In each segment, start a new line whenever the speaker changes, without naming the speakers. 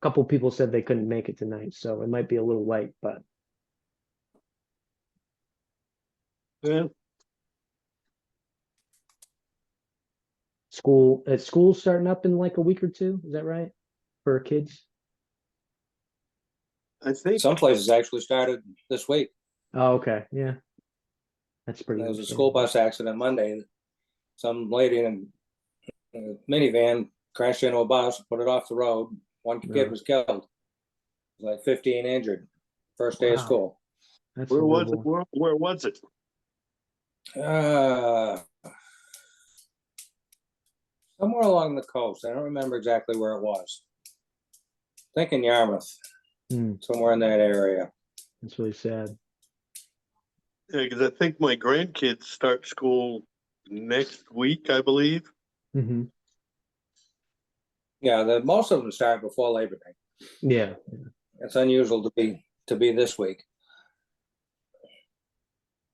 couple people said they couldn't make it tonight, so it might be a little late, but
Yeah.
school's starting up in like a week or two. Is that right? For kids?
I think
Some places actually started this week.
Oh, okay. Yeah. That's pretty
There was a
understandable.
school bus accident Monday. Some lady in a minivan crashed into a bus, put it off the road. One kid
No.
was killed. It was like 15 injured. First day of
Wow.
school.
That's
where was it?
horrible.
Where was it?
Somewhere along the coast. I don't remember exactly where it was. I think in Yarmouth,
Hmm,
somewhere in that area.
that's really sad.
Yeah, because I think my grandkids start school next week, I believe.
Hmm.
Yeah, most of them start before Labor Day.
Yeah.
It's unusual to be this week.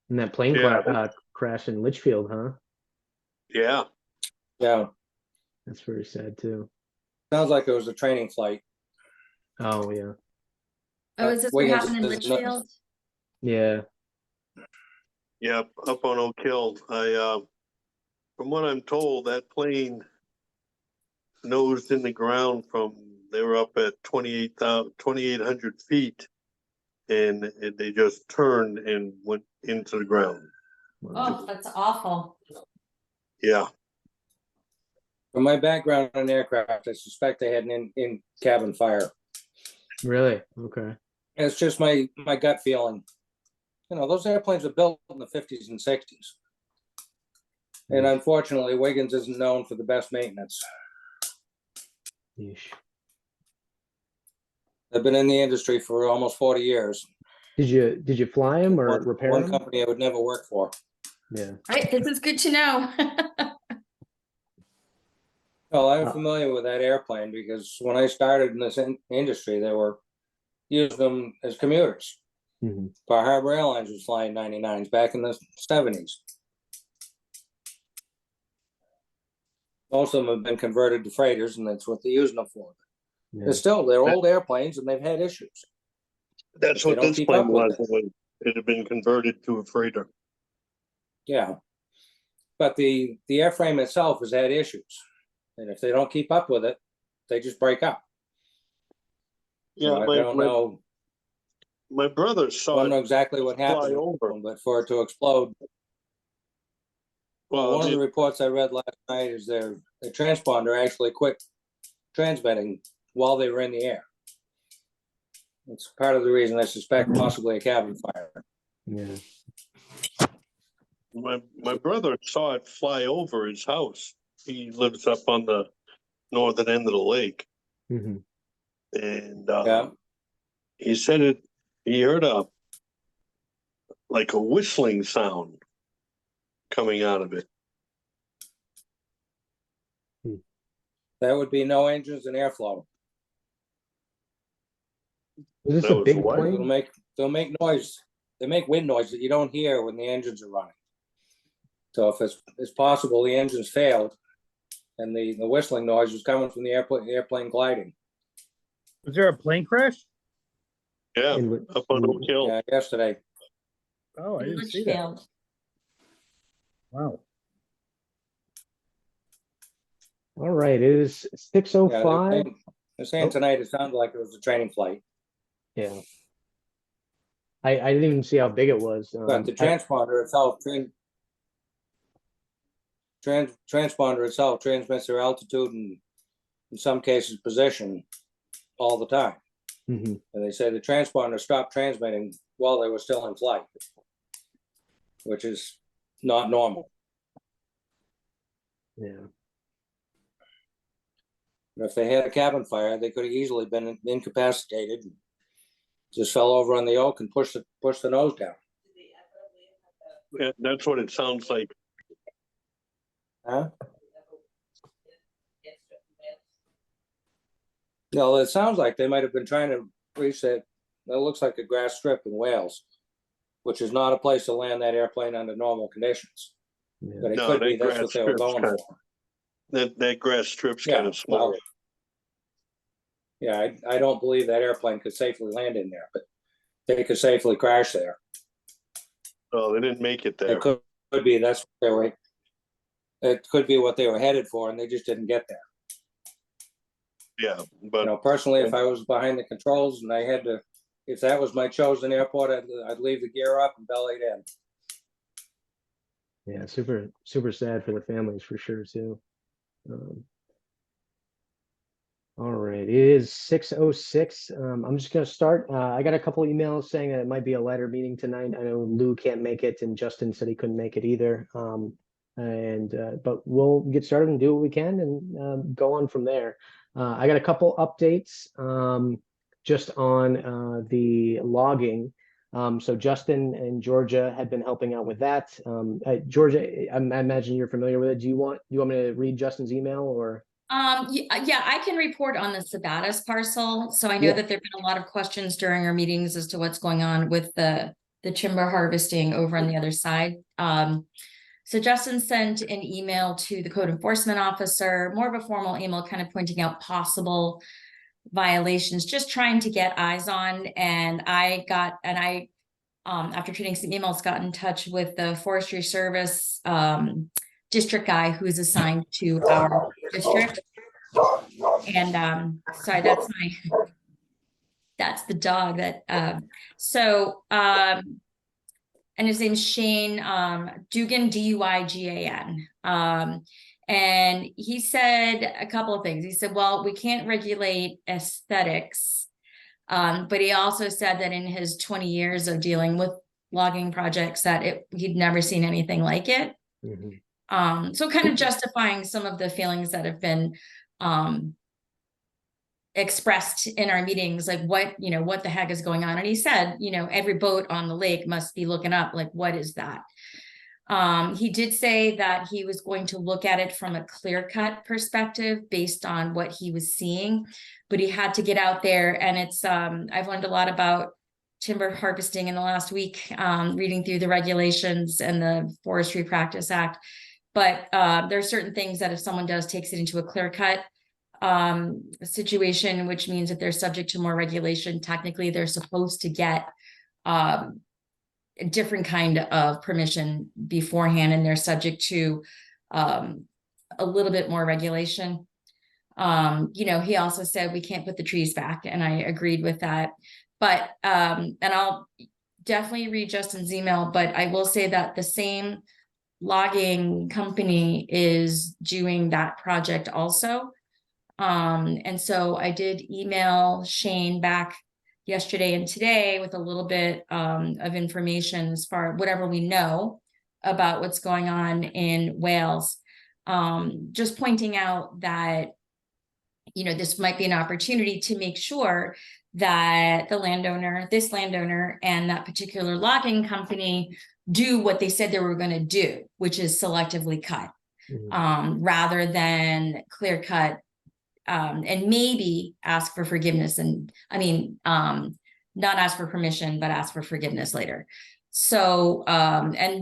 And that plane
Yeah.
crash in Litchfield, huh?
Yeah.
Yeah,
That's very sad too.
sounds like it was a training flight.
Oh yeah.
Oh, is this what
Wiggins
happened in
is not-
Litchfield?
Yeah.
Yep, up on Oak Hill. From what I'm told, that plane nosed in the ground they were up at 2,800 feet, and they just turned and went into the ground.
Oh, that's awful.
Yeah.
From my background in aircraft, I suspect they had an in cabin fire.
Really? Okay.
It's just my gut feeling. You know, those airplanes were built in the 50s and 60s. And unfortunately, Wiggins isn't known for the best maintenance.
Yeesh.
They've been in the industry for almost 40 years.
Did you fly him or repair
One
him?
company I would never work for.
Yeah.
All right, this is good to know.
Well, I'm familiar with that airplane because when I started in this industry, they were using them as commuters.
Mhm.
Bar Harbor Airlines was flying 99s back in the 70s. Most of them have been converted to freighters, and that's what they're using them for.
Yeah.
They're old airplanes, and they've had issues.
That's
They
what
don't
this
keep
plane
up with
was. It had been converted to a freighter.
Yeah, but the airframe itself has had issues, and if they don't keep up with it, they just break up.
Yeah,
So I don't know.
my brother
I
saw
don't know
it
exactly what happened,
over.
but for it to explode. Well,
Well,
one of the reports I read last night is the transponder actually quit transmitting while they were in the air. It's part of the reason I suspect possibly a cabin fire.
Yeah.
my brother saw it fly over his house. He lives up on the northern end of the lake,
Hmm.
and
Yeah,
he said he heard like a whistling sound coming out of it.
that would be no engines and airflow.
Was this
That
a
was
big
what?
plane?
They'll make noise. They make wind noise that you don't hear when the engines are running. So if it's possible the engines failed, and the whistling noise was coming from the airplane gliding.
Was there a plane crash?
Yeah,
In-
up on Oak Hill.
Yeah, yesterday.
Oh, I
In
didn't see that.
Litchfield.
Wow.
All right, it is
Yeah,
6:05.
they're saying tonight it sounded like it was a training flight.
Yeah. I didn't even see how big it was.
But the transponder itself, transponder itself transmits their altitude and in some cases position all the time.
Mhm.
And they say the transponder stopped transmitting while they were still in flight, which is not normal.
Yeah.
If they had a cabin fire, they could have easily been incapacitated, and just fell over on the oak and pushed the nose down.
Yeah, that's what it sounds like.
Huh? No, it sounds like they might have been trying to reach that. That looks like a grass strip in Wales, which is not a place to land that airplane under normal conditions.
Yeah.
But it
No,
could
that
be that's
grass
what they were
strip's
going
kinda-
for.
That grass strip's
Yeah,
kind of small.
well, Yeah, I don't believe that airplane could safely land in there, but they could safely crash there.
Oh, they didn't make it there.
It could be that's what they were. It could be what they were headed for, and they just didn't get there.
Yeah, but
Personally, if I was behind the controls and I had to, if that was my chosen airport, I'd leave the gear up and belly it in.
Yeah, super sad for the families for sure too. All right, it is 6:06. I'm just gonna start. I got a couple emails saying that it might be a lighter meeting tonight. I know Lou can't make it, and Justin said he couldn't make it either. But we'll get started and do what we can, and go on from there. I got a couple updates just on the logging. So Justin and Georgia had been helping out with that. Georgia, I imagine you're familiar with it. Do you want me to read Justin's email or?
Yeah, I can report on the Sabattus parcel. So I know
Yeah.
that there've been a lot of questions during our meetings as to what's going on with the timber harvesting over on the other side. So Justin sent an email to the code enforcement officer, more of a formal email, kind of pointing out possible violations, just trying to get eyes on. And after treating some emails, got in touch with the Forestry Service district guy who's assigned to our district. And sorry, that's the dog that and his name's Shane Dugan, Duygan. And he said a couple of things. He said, well, we can't regulate aesthetics. But he also said that in his 20 years of dealing with logging projects that he'd never seen anything like it.
Mm-hmm.
So kind of justifying some of the feelings that have been expressed in our meetings, like what the heck is going on. And he said, every boat on the lake must be looking up, like, what is that? He did say that he was going to look at it from a clear-cut perspective based on what he was seeing, but he had to get out there. And it's I've learned a lot about timber harvesting in the last week, reading through the regulations and the Forestry Practice Act. But there are certain things that if someone takes it into a clear-cut situation, which means that they're subject to more regulation, technically they're supposed to get a different kind of permission beforehand, and they're subject to a little bit more regulation. He also said we can't put the trees back, and I agreed with that. But and I'll definitely read Justin's email, but I will say that the same logging company is doing that project also. And so I did email Shane back yesterday and today with a little bit of information as far as whatever we know about what's going on in Wales. Just pointing out that, this might be an opportunity to make sure that this landowner and that particular logging company do what they said they were going to do, which is selectively cut, rather than clear cut. And maybe ask for forgiveness not ask for permission, but ask for forgiveness later. So, I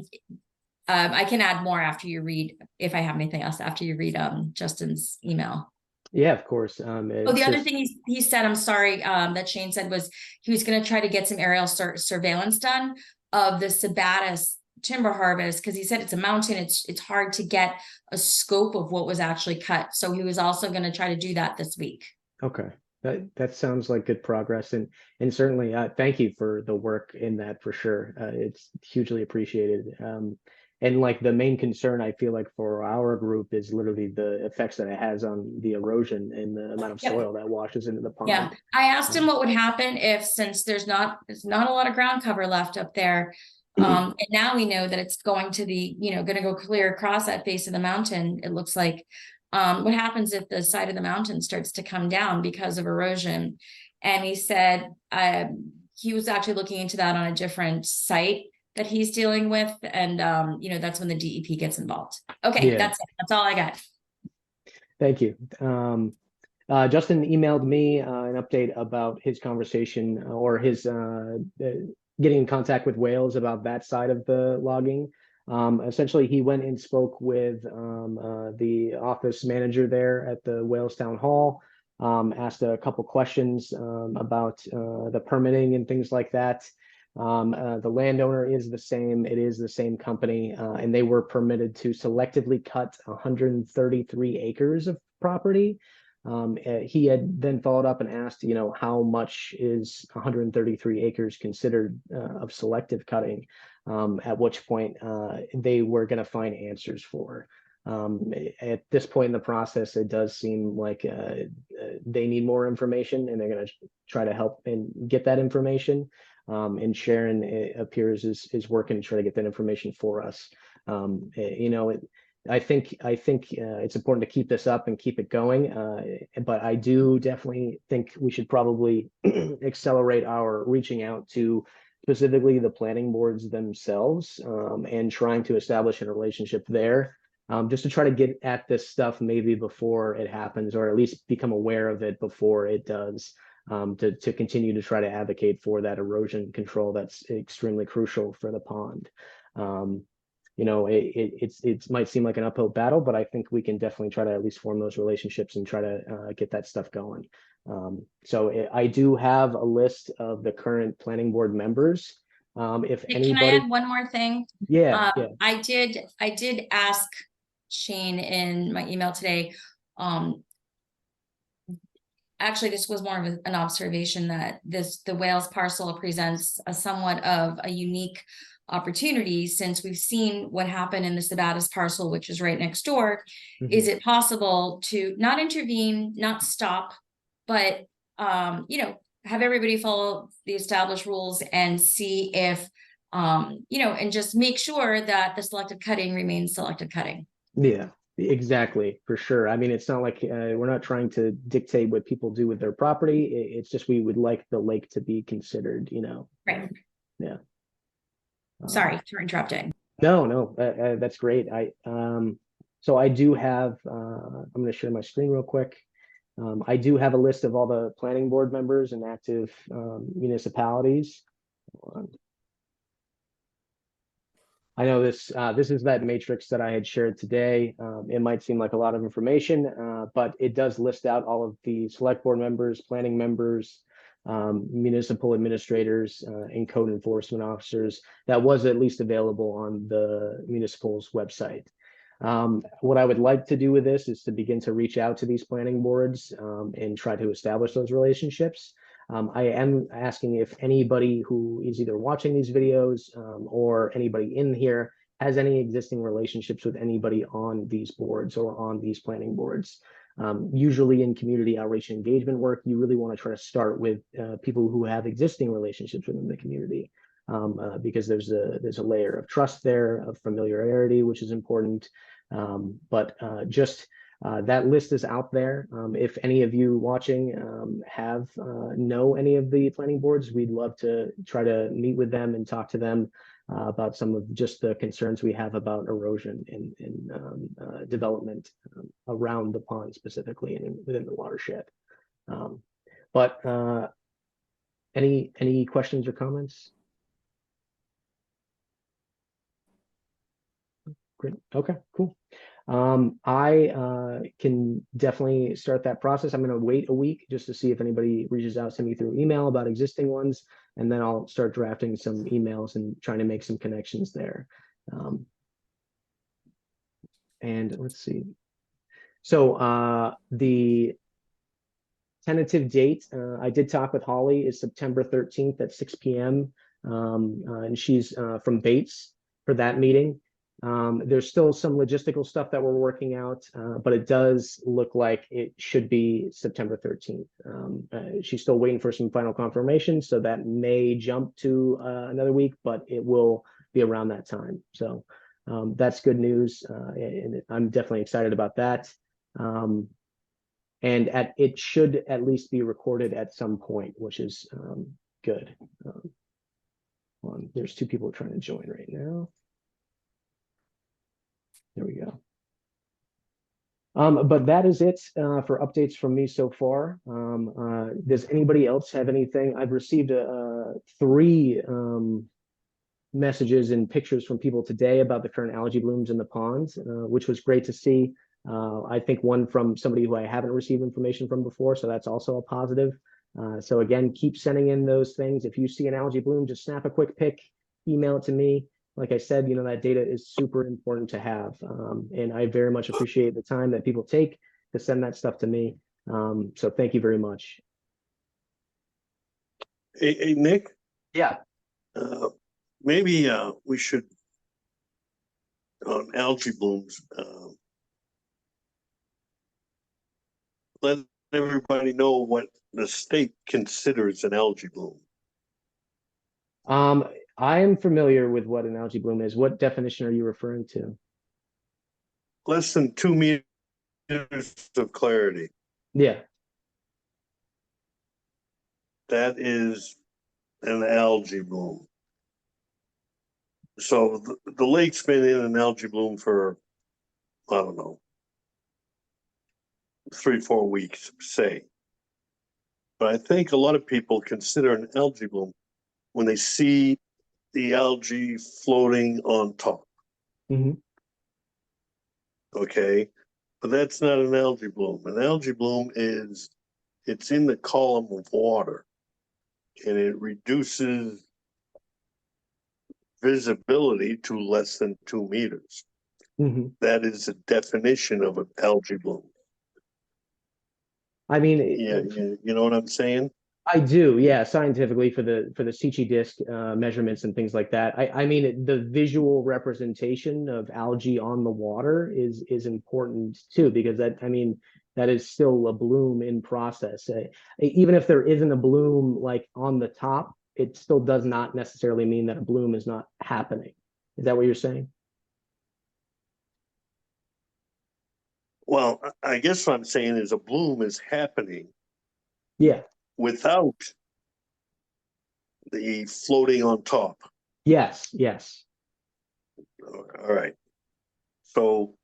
can add more after you read, if I have anything else after you read, Justin's email.
Yeah, of course.
The other thing he said, I'm sorry, that Shane said was he was going to try to get some aerial surveillance done of the Sabattus timber harvest, because he said it's a mountain, it's hard to get a scope of what was actually cut. So he was also going to try to do that this week.
Okay, that sounds like good progress, and certainly thank you for the work in that for sure. It's hugely appreciated. And like the main concern I feel like for our group is literally the effects that it has on the erosion and the amount of soil that washes into the pond.
Yeah, I asked him what would happen if, since there's not a lot of ground cover left up there. And now we know that it's going to be, going to go clear across that face of the mountain. It looks like, what happens if the side of the mountain starts to come down because of erosion? And he said, he was actually looking into that on a different site that he's dealing with. And, that's when the DEP gets involved. Okay.
Yeah.
That's it. That's all I got.
Thank you. Justin emailed me an update about his conversation or his getting in contact with Wales about that side of the logging. Essentially, he went and spoke with the office manager there at the Wales Town Hall. asked a couple questions about the permitting and things like that. The landowner is the same. It is the same company, and they were permitted to selectively cut 133 acres of property. He had then followed up and asked, how much is 133 acres considered of selective cutting? At which point they were going to find answers for. At this point in the process, it does seem like they need more information, and they're going to try to help and get that information. And Sharon, it appears, is working to try to get that information for us. I think it's important to keep this up and keep it going. But I do definitely think we should probably accelerate our reaching out to specifically the planning boards themselves, and trying to establish a relationship there. Just to try to get at this stuff maybe before it happens, or at least become aware of it before it does, to continue to try to advocate for that erosion control that's extremely crucial for the pond. It might seem like an uphill battle, but I think we can definitely try to at least form those relationships and try to get that stuff going. So I do have a list of the current planning board members. If
Can I
anybody,
add one more thing?
yeah,
I did ask Shane in my email today. Actually, this was more of an observation that the Wales parcel presents a somewhat of a unique opportunity, since we've seen what happened in the Sabattus parcel, which is right next door. Is it possible to not intervene, not stop, but have everybody follow the established rules and see if and just make sure that the selective cutting remains selective cutting?
Yeah, exactly, for sure. I mean, it's not like we're not trying to dictate what people do with their property. It's just we would like the lake to be considered,
Right.
Yeah.
Sorry for interrupting.
No, that's great. So I do have, I'm going to share my screen real quick. I do have a list of all the planning board members and active municipalities. Hold on. I know this is that matrix that I had shared today. It might seem like a lot of information, but it does list out all of the select board members, planning members, municipal administrators, and code enforcement officers that was at least available on the municipal's website. What I would like to do with this is to begin to reach out to these planning boards and try to establish those relationships. I am asking if anybody who is either watching these videos or anybody in here has any existing relationships with anybody on these boards or on these planning boards. Usually in community outreach and engagement work, you really want to try to start with people who have existing relationships within the community, because there's a layer of trust there, of familiarity, which is important. But that list is out there. If any of you watching know any of the planning boards, we'd love to try to meet with them and talk to them about some of just the concerns we have about erosion and development around the pond specifically and within the watershed. But any questions or comments? Great. Okay, cool. I can definitely start that process. I'm going to wait a week just to see if anybody reaches out to me through email about existing ones, and then I'll start drafting some emails and trying to make some connections there. And let's see. So the tentative date, I did talk with Holly, is September 13th at 6 p.m. And she's from Bates for that meeting. There's still some logistical stuff that we're working out, but it does look like it should be September 13th. She's still waiting for some final confirmation, so that may jump to another week, but it will be around that time. So that's good news, and I'm definitely excited about that. And it should at least be recorded at some point, which is good. There's two people trying to join right now. There we go. But that is it for updates from me so far. Does anybody else have anything? I've received 3 messages and pictures from people today about the current algae blooms in the ponds, which was great to see. I think one from somebody who I haven't received information from before, so that's also a positive. So again, keep sending in those things. If you see an algae bloom, just snap a quick pic, email it to me. Like I said, that data is super important to have. And I very much appreciate the time that people take to send that stuff to me. So thank you very much.
Hey, Nick,
Yeah.
maybe we should, on algae blooms, let everybody know what the state considers an algae bloom.
I am familiar with what an algae bloom is. What definition are you referring to?
Less than 2 meters of clarity.
Yeah.
That is an algae bloom. So the lake's been in an algae bloom for, I don't know, 3-4 weeks, say. But I think a lot of people consider an algae bloom when they see the algae floating on top.
Mhm.
Okay, but that's not an algae bloom. An algae bloom it's in the column of water, and it reduces visibility to less than 2 meters.
Mhm.
That is the definition of an algae bloom.
I mean,
Yeah, you know what I'm saying?
I do, yeah, scientifically for the Sichi disk measurements and things like that. I mean, the visual representation of algae on the water is important too, because that is still a bloom in process. Even if there isn't a bloom like on the top, it still does not necessarily mean that a bloom is not happening. Is that what you're saying?
Well, I guess what I'm saying is a bloom is happening
Yeah.
without the floating on top.
Yes. Yes.
All right. So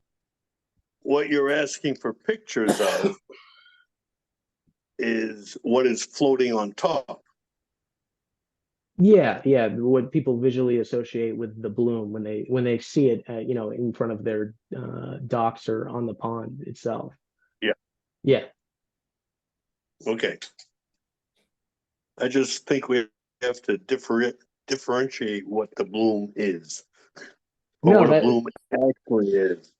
what you're asking for pictures of is what is floating on top.
Yeah, yeah. What people visually associate with the bloom when they see it, in front of their docks or on the pond itself.
Yeah.
Yeah.
Okay. I just think we have to differentiate what the bloom is, or
No,
what a bloom actually is.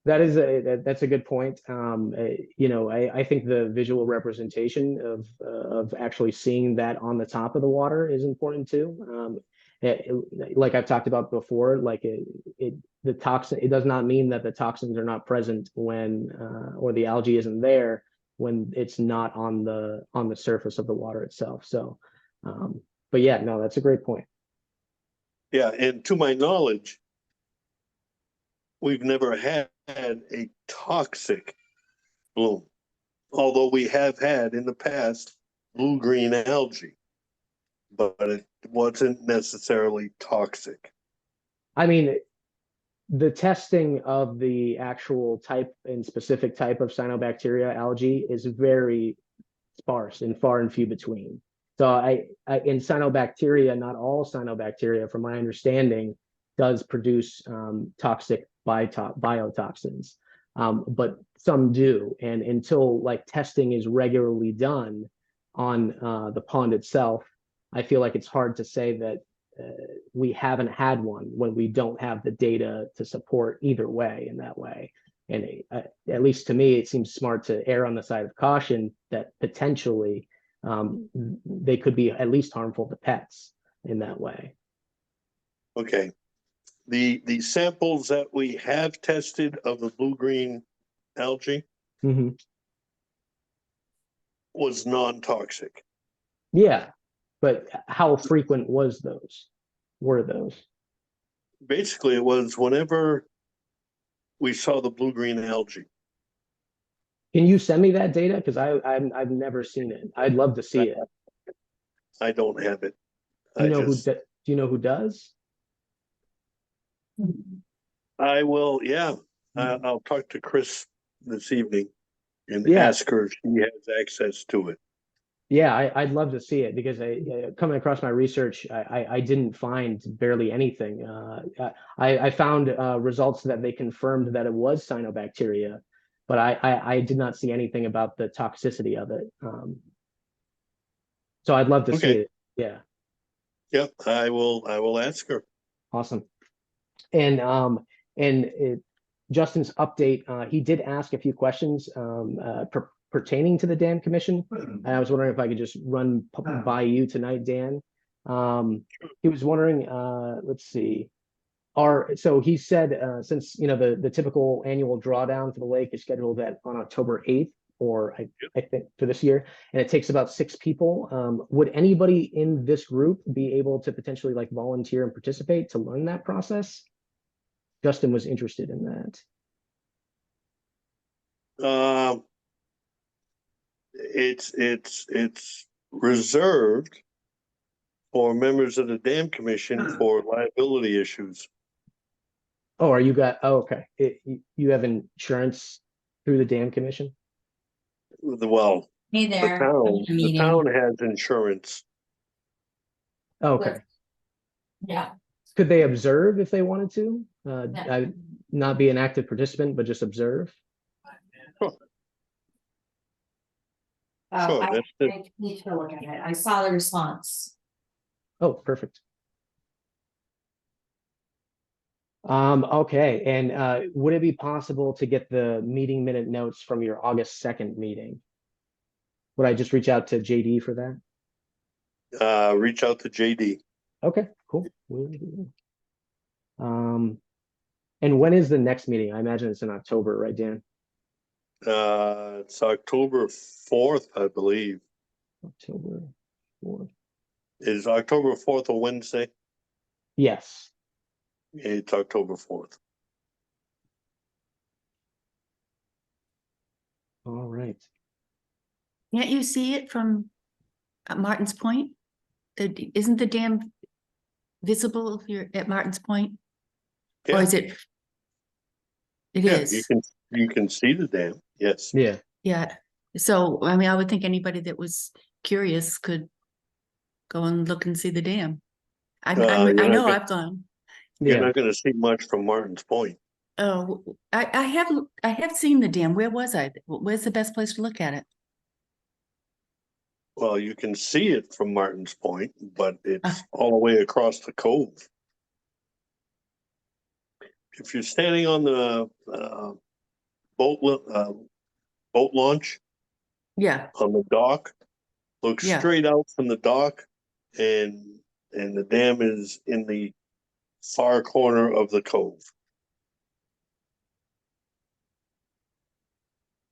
that's a good point. I think the visual representation of actually seeing that on the top of the water is important too. Like I've talked about before, the toxin, it does not mean that the toxins are not present when or the algae isn't there when it's not on the surface of the water itself. So, but yeah, no, that's a great point.
Yeah, and to my knowledge, we've never had a toxic bloom, although we have had in the past blue-green algae, but it wasn't necessarily toxic.
I mean, the testing of the actual type and specific type of cyanobacteria algae is very sparse and far and few between. So in cyanobacteria, not all cyanobacteria, from my understanding, does produce toxic biotoxins, but some do. And until testing is regularly done on the pond itself, I feel like it's hard to say that we haven't had one when we don't have the data to support either way in that way. And at least to me, it seems smart to err on the side of caution that potentially they could be at least harmful to pets in that way.
Okay. The samples that we have tested of the blue-green algae was non-toxic.
Yeah, but how frequent were those?
Basically, it was whenever we saw the blue-green algae.
Can you send me that data? Because I've never seen it. I'd love to see it.
I don't have it.
Do you know who does?
I will, yeah. I'll talk to Chris this evening and
Yeah.
ask her if she has access to it.
Yeah, I'd love to see it because coming across my research, I didn't find barely anything. I found results that they confirmed that it was cyanobacteria, but I did not see anything about the toxicity of it. So I'd love to see
Okay.
it. Yeah,
Yep, I will ask her.
awesome. And Justin's update, he did ask a few questions pertaining to the dam commission. And I was wondering if I could just run by you tonight, Dan. He was wondering, let's see. So he said, since the typical annual drawdown for the lake is scheduled on October 8th, or I think for this year, and it takes about 6 people. Would anybody in this group be able to potentially like volunteer and participate to learn that process? Justin was interested in that.
It's reserved for members of the dam commission for liability issues.
Oh, okay. You have insurance through the dam commission?
Well,
Hey
the
there.
the town has insurance.
Okay.
Yeah.
Could they observe if they wanted to?
Yeah.
Not be an active participant, but just observe?
Sure,
I
that's
need to look at it. I saw the response.
Oh, perfect. Okay, and would it be possible to get the meeting minute notes from your August 2nd meeting? Would I just reach out to JD for that?
reach out to JD.
Okay, cool. Will do. And when is the next meeting? I imagine it's in October, right, Dan?
It's October 4th, I believe.
October 4th.
Is October 4th a Wednesday?
Yes.
It's October 4th.
All right.
Can't you see it from Martin's Point? Isn't the dam visible if you're at Martin's Point? Or
Yeah.
is it? It
Yeah,
is.
you can see the dam. Yes.
Yeah.
Yeah. So, I mean, I would think anybody that was curious could go and look and see the dam. I know I've gone.
You're
Yeah.
not going to see much from Martin's Point.
Oh, I have seen the dam. Where was I? Where's the best place to look at it?
Well, you can see it from Martin's Point, but it's all the way across the cove. If you're standing on the boat launch
Yeah.
on the dock, look
Yeah.
straight out from the dock, and the dam is in the far corner of the cove.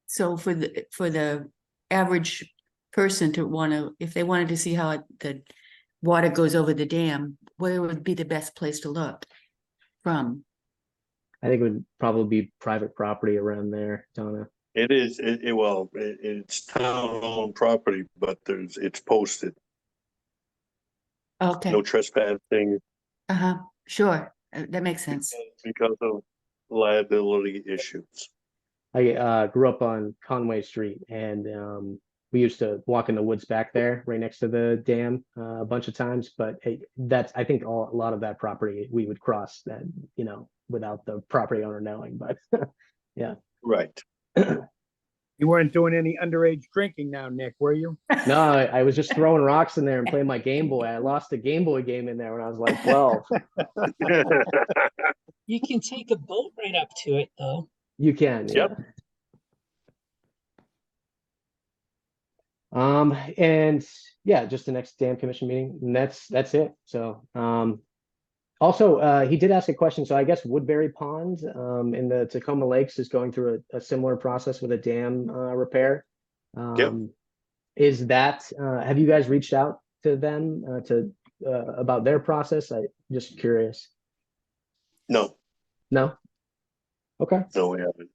So for the average person to if they wanted to see how the water goes over the dam, where would be the best place to look from?
I think it would probably be private property around there, Donna.
It is, it's town-owned property, but it's posted,
Okay.
no trespassing
Uh-huh. Sure. That makes sense.
because of liability issues.
I grew up on Conway Street, and we used to walk in the woods back there, right next to the dam, a bunch of times. But I think a lot of that property we would cross that, without the property owner knowing. But yeah.
Right.
You weren't doing any underage drinking now, Nick, were you?
No, I was just throwing rocks in there and playing my Game Boy. I lost a Game Boy game in there when I was like 12.
You can take a boat right up to it, though.
You can, yeah.
Yep.
And yeah, just the next dam commission meeting, and that's it. So also he did ask a question. So I guess Woodbury Pond in the Tacoma Lakes is going through a similar process with a dam repair.
Yep.
Is that have you guys reached out to them about their process? I just curious.
No,
No? Okay.
no, we haven't.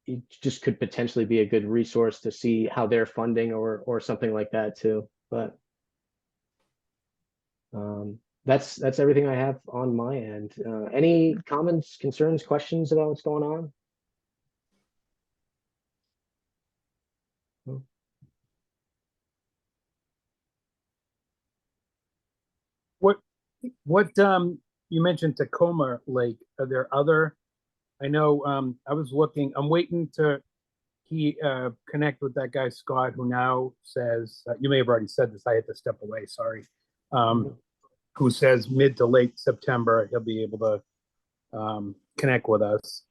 It just could potentially be a good resource to see how they're funding or something like that too. But that's everything I have on my end. Any comments, concerns, questions about what's going on?
What, you mentioned Tacoma Lake, are there other, I know, I was looking, I'm waiting to connect with that guy, Scott, who now says, you may have already said this, I had to step away, sorry. Who says mid to late September, he'll be able to, connect with us.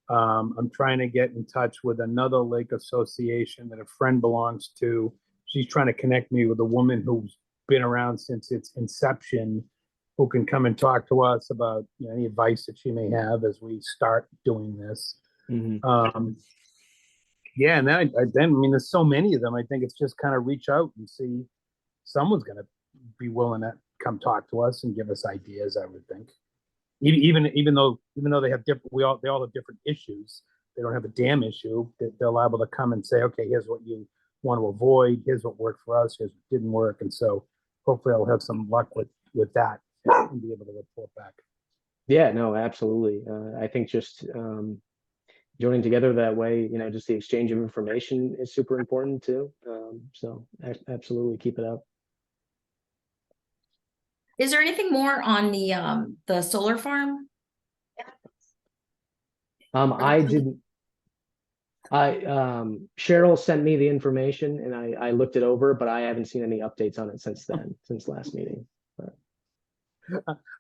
I'm trying to get in touch with another lake association that a friend belongs to. She's trying to connect me with a woman who's been around since its inception, who can come and talk to us about, you know, any advice that she may have as we start doing this. Yeah, and then I mean, there's so many of them. I think it's just kind of reach out and see someone's going to be willing to come talk to us and give us ideas, I would think. Even though they have different, they all have different issues. They don't have a dam issue. They're liable to come and say, okay, here's what you want to avoid. Here's what worked for us. Here's what didn't work. And so hopefully I'll have some luck with that and be able to report back.
Yeah, no, absolutely. I think just joining together that way, you know, just the exchange of information is super important too. So absolutely keep it up.
Is there anything more on the solar farm?
I didn't. Cheryl sent me the information and I looked it over, but I haven't seen any updates on it since then, since last meeting.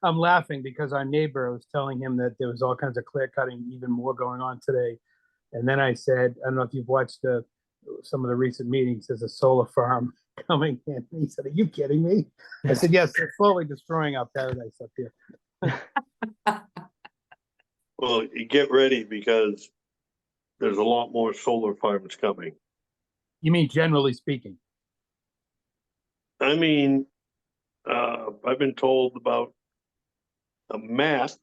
I'm laughing because our neighbor was telling him that there was all kinds of clear cutting, even more going on today. And then I said, I don't know if you've watched some of the recent meetings, there's a solar farm coming in. And he said, are you kidding me? I said, yes, they're slowly destroying our paradise up here.
Well, you get ready because there's a lot more solar farms coming.
You mean generally speaking?
I mean, I've been told about a mass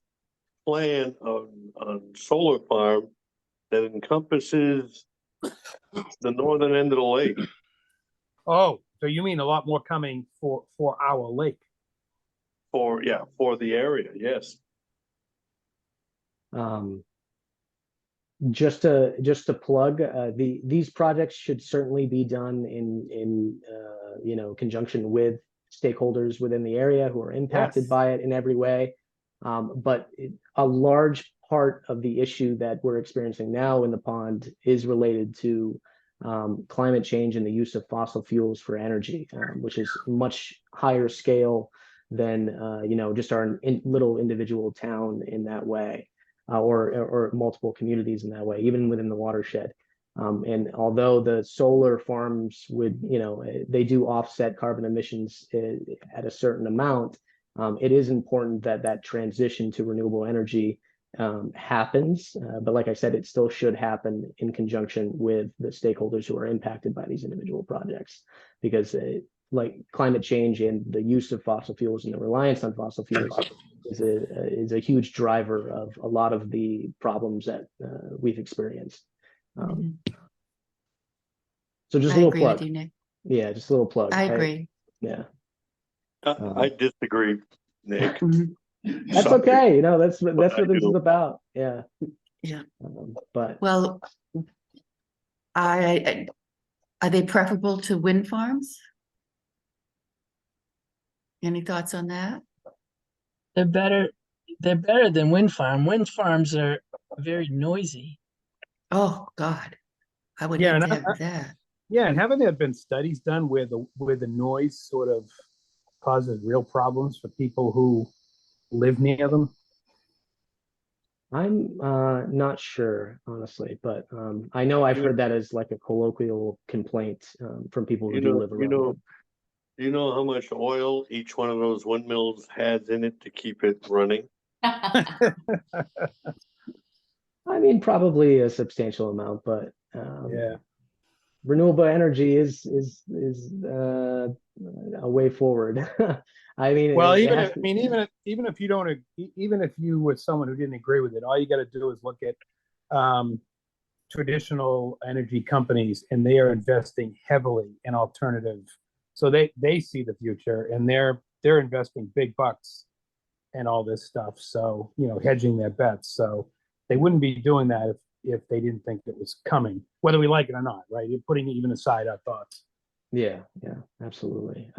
plan on solar farm that encompasses the northern end of the lake.
Oh, so you mean a lot more coming for our lake?
For the area, yes.
Just to plug, these projects should certainly be done in you know, conjunction with stakeholders within the area who are impacted
Yes.
by it in every way. But a large part of the issue that we're experiencing now in the pond is related to climate change and the use of fossil fuels for energy, which is much higher scale than you know, just our little individual town in that way. Or multiple communities in that way, even within the watershed. And although the solar farms would, you know, they do offset carbon emissions at a certain amount, it is important that that transition to renewable energy happens. But like I said, it still should happen in conjunction with the stakeholders who are impacted by these individual projects, because like climate change and the use of fossil fuels and the reliance on fossil fuels is a huge driver of a lot of the problems that we've experienced. So just a
I
little
agree with
plug.
you, Nick.
Yeah, just a little plug.
I agree.
Yeah.
I disagree, Nick.
Mhm.
That's
Sorry.
okay. You know, that's what
I
this
do.
is about. Yeah.
Yeah.
But
Well, are they preferable to wind farms? Any thoughts on that?
They're better. They're better than wind farm. Wind farms are very noisy.
Oh, God, I would
Yeah,
hate
and
to have that.
yeah, and haven't there been studies done where the noise sort of causes real problems for people who live near them?
I'm not sure, honestly, but I know I've heard that as like a colloquial complaint from people who
You
do
know,
live around it.
you know how much oil each one of those windmills has in it to keep it running?
I mean, probably a substantial amount, but
Yeah.
renewable energy is a way forward. I mean,
Well,
it
even
has
if, I mean, even if you don't, even if you were someone who didn't agree with it, all you got to do is look at traditional energy companies, and they are investing heavily in alternative. So they see the future, and they're investing big bucks and all this stuff. So, you know, hedging their bets. So they wouldn't be doing that if they didn't think it was coming, whether we like it or not, right? You're putting even aside our thoughts.
Yeah, absolutely.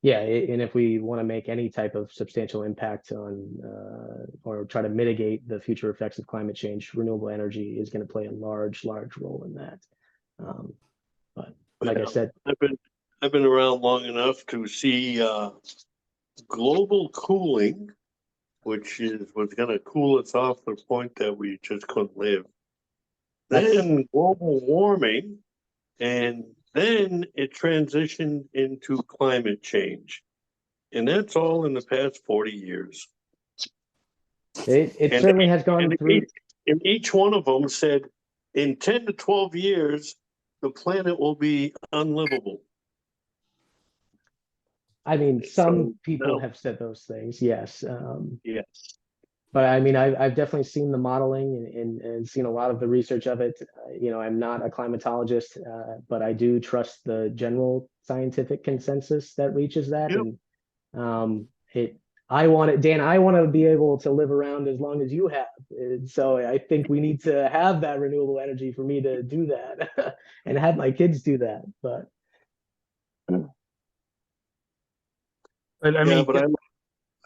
Yeah, and if we want to make any type of substantial impact on or try to mitigate the future effects of climate change, renewable energy is going to play a large role in that. But like I said,
I've been around long enough to see global cooling, which was going to cool us off to the point that we just couldn't live. Then global warming, and then it transitioned into climate change. And that's all in the past 40 years.
it certainly has gone through.
And each one of them said, in 10 to 12 years, the planet will be unlivable.
I mean, some
So,
people
no.
have said those things, yes.
Yes.
But I mean, I've definitely seen the modeling and seen a lot of the research of it. You know, I'm not a climatologist, but I do trust the general scientific consensus that reaches that.
Yep.
And I want it, Dan, I want to be able to live around as long as you have. And so I think we need to have that renewable energy for me to do that and have my kids do that. But
But I mean,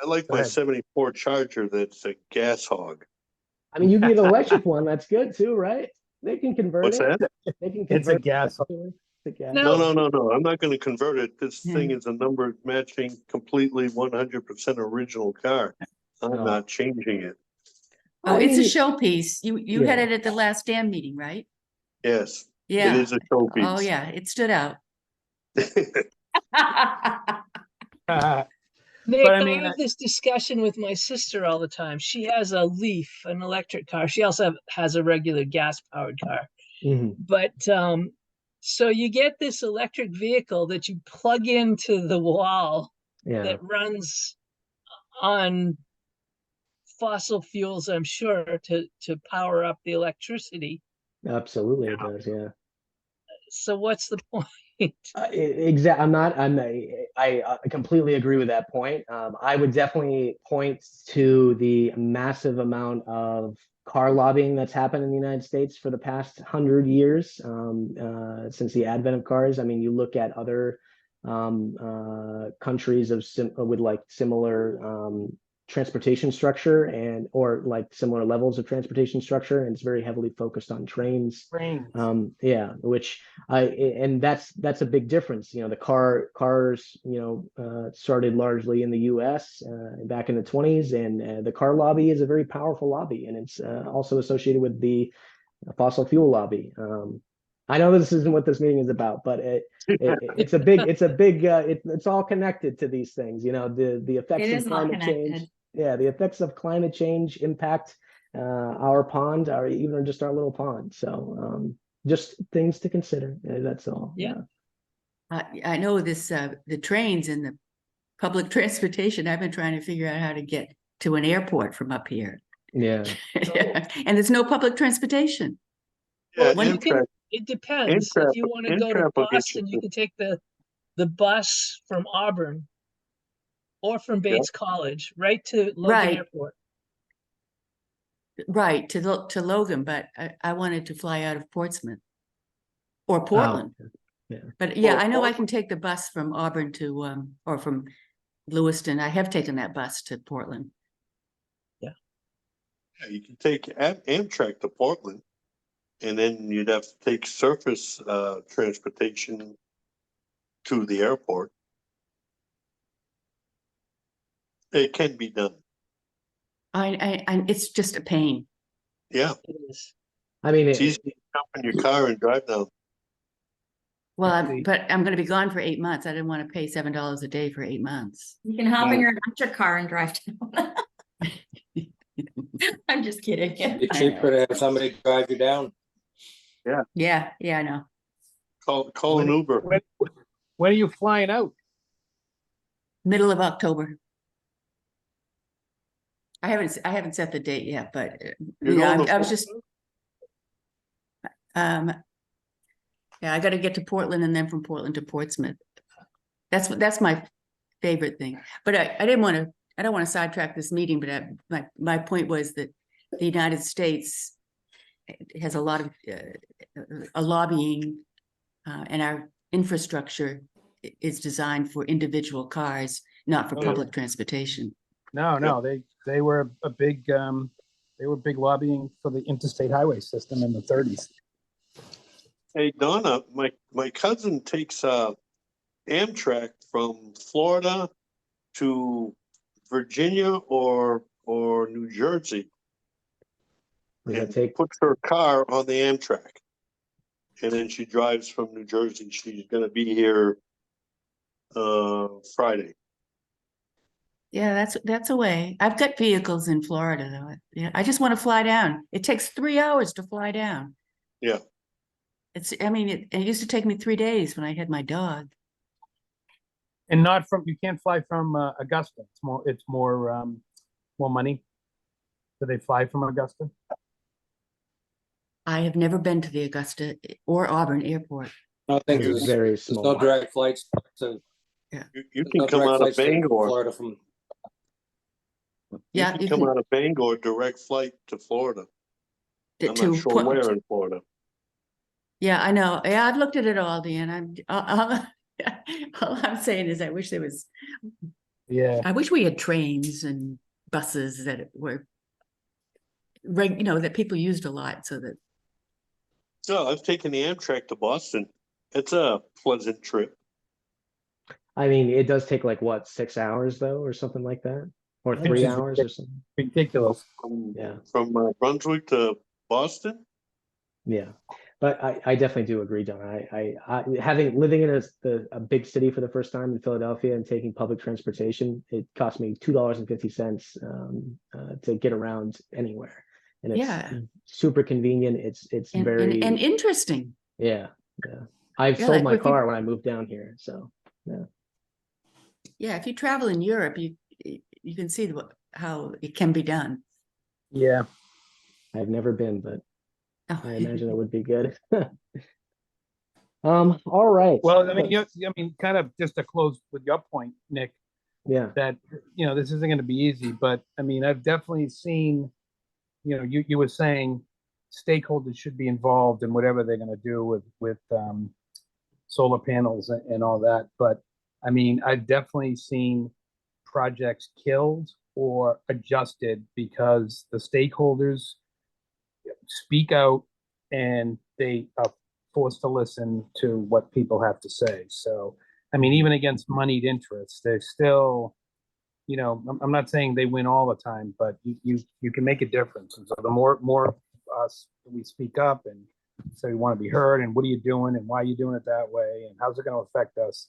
I like
Go
my
ahead.
74 Charger that's a gas hog.
I mean, you get an electric one, that's good too, right? They can convert
What's
it.
that?
They can
It's a
convert
gas.
it to gas.
No.
No. I'm not going to convert it. This
Yeah.
thing is a number matching, completely 100% original car. I'm
No.
not changing it.
Oh,
I
it's a
mean,
showpiece. You had
yeah.
it at the last dam meeting, right?
Yes,
Yeah.
it is a showpiece.
Oh, yeah, it stood out.
Nick,
But I
I
mean,
have this discussion with my sister all the time. She has a Leaf, an electric car. She also has a regular gas-powered car.
Mhm.
But so you get this electric vehicle that you plug into the wall
Yeah,
that runs on fossil fuels, I'm sure, to power up the electricity.
absolutely it does. Yeah.
So what's the point?
Exactly. I completely agree with that point. I would definitely point to the massive amount of car lobbying that's happened in the United States for the past 100 years, since the advent of cars. I mean, you look at other countries with like similar transportation structure or like similar levels of transportation structure, and it's very heavily focused on trains. Yeah, which and that's a big difference. You know, the cars, started largely in the US back in the 20s, and the car lobby is a very powerful lobby, and it's also associated with the fossil fuel lobby. I know this isn't what this meeting is about, but it's it's all connected to these things. You know, the effects
It
of
is all
climate change.
connected.
Yeah, the effects of climate change impact our pond, or even just our little pond. So just things to consider. That's all.
Yeah.
I know this, the trains and the public transportation, I've been trying to figure out how to get to an airport from up here.
Yeah.
And there's no public transportation.
Yeah,
Well, you can,
Amtrak,
it depends. If you want to go to
Amtrak will get
Boston,
you
you can take the bus from Auburn or from Bates College right to Logan
Right.
Airport.
Right, to Logan, but I wanted to fly out of Portsmouth or
Oh,
Portland.
yeah.
But yeah,
Well,
I know I can take the bus from Auburn to, or from Lewiston. I have taken that bus to Portland.
Yeah, you can take Amtrak to Portland, and then you'd have to take surface transportation to the airport. It can be done.
It's just a pain.
Yeah,
It is.
I mean,
it's easy to jump in your car and drive down.
Well, but I'm going to be gone for 8 months. I didn't want to pay $7 a day for 8 months.
You can hop in your electric car and drive down. I'm just kidding.
It's cheaper to have somebody drive you down.
Yeah, I know.
Call an Uber.
When are you flying out?
Middle of October. I haven't set the date yet, but
You're going to
I was just yeah, I got to get to Portland and then from Portland to Portsmouth. That's my favorite thing. But I don't want to sidetrack this meeting, but my point was that the United States has a lot of a lobbying, and our infrastructure is designed for individual cars, not for
Oh, yeah.
public transportation.
No, they were a big they were big lobbying for the interstate highway system in the 30s.
Hey, Donna, my cousin takes Amtrak from Florida to Virginia or New Jersey.
Does that
And
take,
puts her car on the Amtrak. And then she drives from New Jersey. She's gonna be here Friday.
Yeah, that's a way. I've got vehicles in Florida though. Yeah, I just want to fly down. It takes 3 hours to fly down.
Yeah.
I mean, it used to take me 3 days when I had my dog.
And not from, you can't fly from Augusta. It's more money. Do they fly from Augusta?
I have never been to the Augusta or Auburn airport.
I think
It's
there's
very
there's
small.
no direct flights to,
You
there's
can
no
come
direct
out of
flights to
Bangor.
Florida from,
Yeah,
You
you
can come
can-
out of Bangor, direct flight to Florida. I'm
to
not sure
point-
where in Florida.
Yeah, I know. Yeah, I've looked at it all, Dan. All I'm saying is I wish there was,
Yeah.
I wish we had trains and buses that were, that people used a lot so that,
So I've taken the Amtrak to Boston. It's a pleasant trip.
I mean, it does take like what, 6 hours though, or something like that? Or
Which
3 hours
is
or something?
Ridiculous.
Yeah,
From Brunswick to Boston.
yeah. But I definitely do agree, Don. Having living in a big city for the first time in Philadelphia and taking public transportation, it cost me $2.50 to get around anywhere. And it's
Yeah.
super convenient. It's
and
very,
interesting.
yeah. I've
Yeah,
sold
like
my
if you-
car when I moved down here. So
Yeah, if you travel in Europe, you can see how it can be done.
Yeah.
I've never been, but
Oh.
I imagine it would be good. All right.
Well, I mean, kind of just to close with your point, Nick,
Yeah,
that this isn't going to be easy, but I mean, I've definitely seen, you were saying stakeholders should be involved in whatever they're going to do with solar panels and all that. But I mean, I've definitely seen projects killed or adjusted because the stakeholders speak out and they are forced to listen to what people have to say. So, I mean, even against moneyed interests, they're still, I'm not saying they win all the time, but you can make a difference. And so the more of us we speak up and say we want to be heard and what are you doing and why are you doing it that way and how's it going to affect us,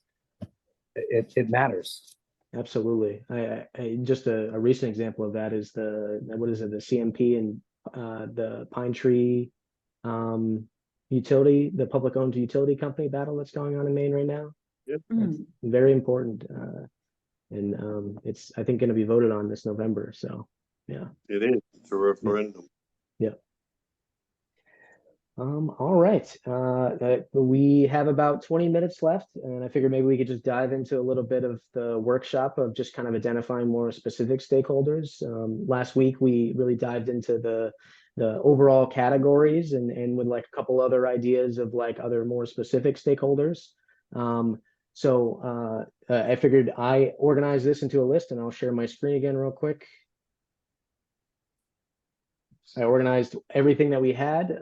it matters.
absolutely. I just a recent example of that is the CMP and the Pine Tree utility, the public owned utility company battle that's going on in Maine right now.
Yep.
That's very important. And it's, I think, going to be voted on this November. So, yeah.
It is. It's a referendum.
All right. We have about 20 minutes left, and I figured maybe we could just dive into a little bit of the workshop of just kind of identifying more specific stakeholders. Last week, we really dived into the overall categories and with like a couple other ideas of like other more specific stakeholders. So I figured I organize this into a list, and I'll share my screen again real quick. I organized everything that we had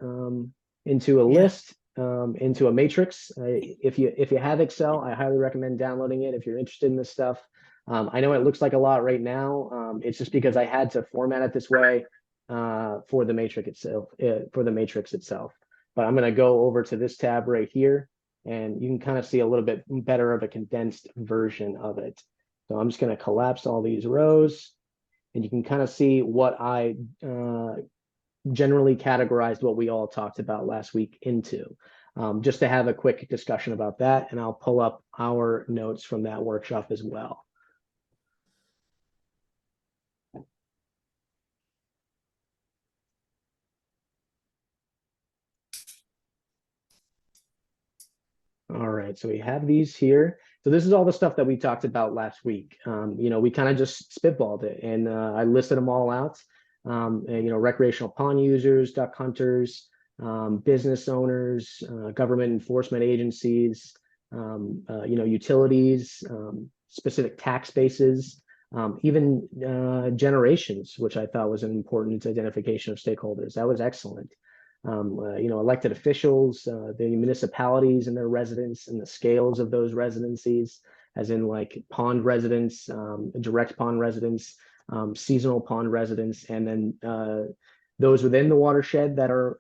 into a list, into a matrix. If you have Excel, I highly recommend downloading it if you're interested in this stuff. I know it looks like a lot right now. It's just because I had to format it this way for the matrix itself. But I'm going to go over to this tab right here, and you can kind of see a little bit better of a condensed version of it. So I'm just going to collapse all these rows, and you can kind of see what I generally categorized what we all talked about last week into. Just to have a quick discussion about that, and I'll pull up our notes from that workshop as well. All right, so we have these here. So this is all the stuff that we talked about last week. We kind of just spitballed it, and I listed them all out. Recreational pond users, duck hunters, business owners, government enforcement agencies, utilities, specific tax bases, even generations, which I thought was an important identification of stakeholders. That was excellent. Elected officials, the municipalities and their residents and the scales of those residencies, as in like pond residents, direct pond residents, seasonal pond residents, and then those within the watershed that are